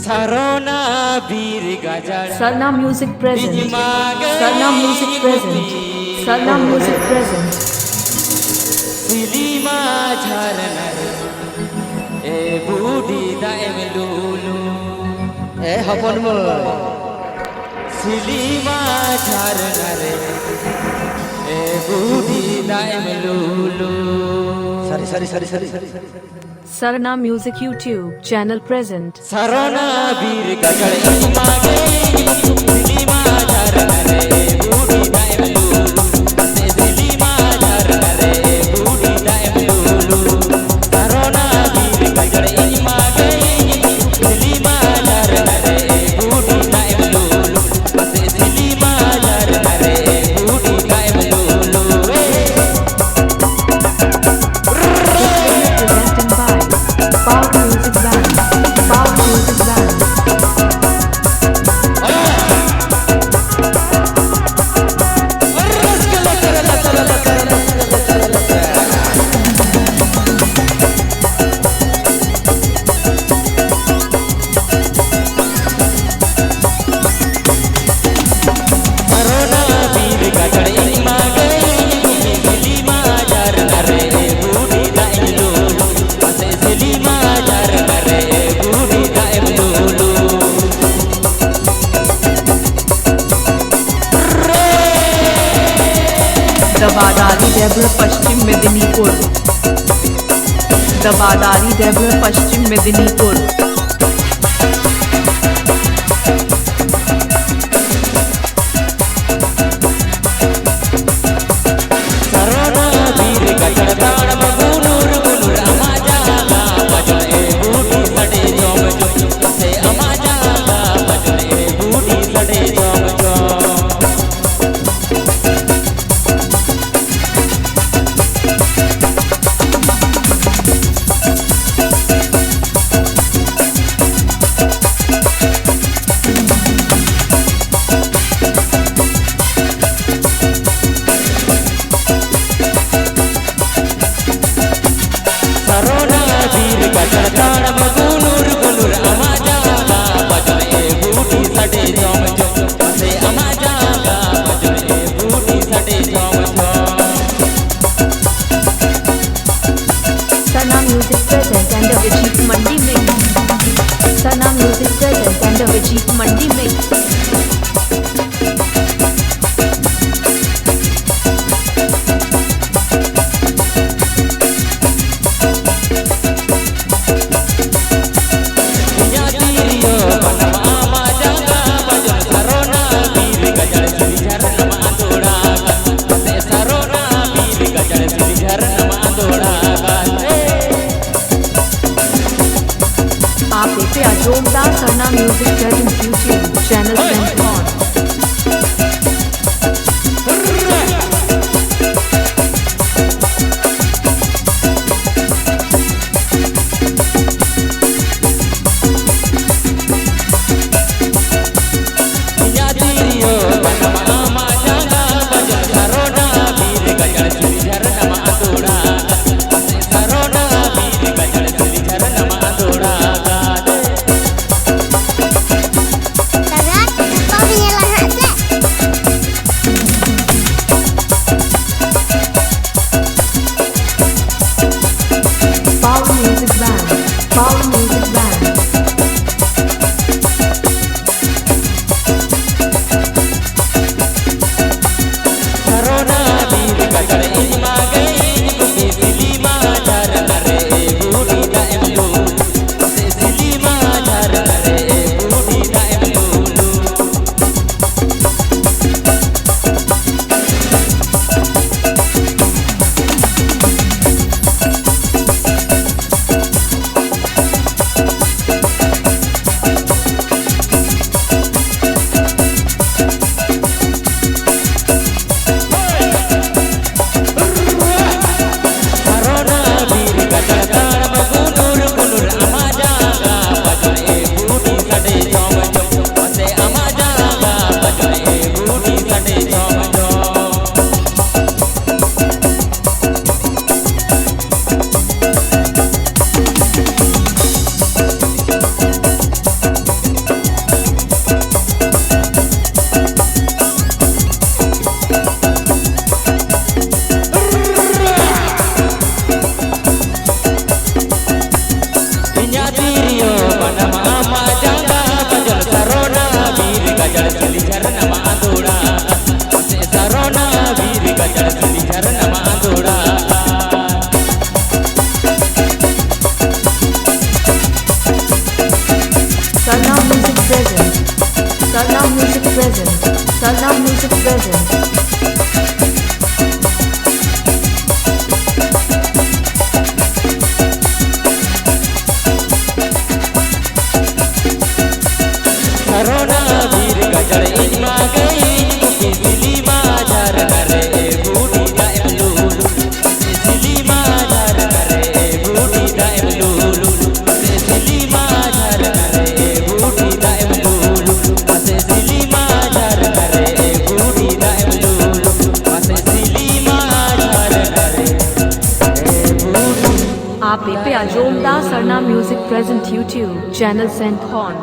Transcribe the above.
Sarona bir gajar Sarna Music present. Sarna Music present. Sarna Music present. Silima jharnar e budi daim lulu এ হপন মই Silima jharnar e budi daim lulu sorry sorry sorry sorry sorry Sarna Music YouTube channel present. Sarona bir gajar mage Silima jharnar e budi daim lulu Silima jharnar e budi daim lulu Sarona bir gajar mage Silima jharnar e budi daim lulu Silima jharnar e budi daim lulu Presented by Power Music Band. Power Music Band. दबादारी देवघर पश्चिम मेदिनीपुर. दबादारी Deoghar Paschim Medinipur. Sarna Music present and the Vijit Mandi mix. Sarna Music present and the Vijit Mandi mix. आप देखते हैं जोमदार Sarna music present YouTube channel present on. Sarna present. Sarna Music present. Sarna Music present. करोना वीर गजड़ इनमा गई बिजली माजार करे बूढ़ी दाइम लूलू बिजली माजार करे बूढ़ी दाइम लूलू बिजली माजार करे बूढ़ी दाइम लूलू बिजली माजार करे बूढ़ी दाइम लूलू बिजली माजार करे बूढ़ी आप पे Ajomda Sarna Music present YouTube channel sent on.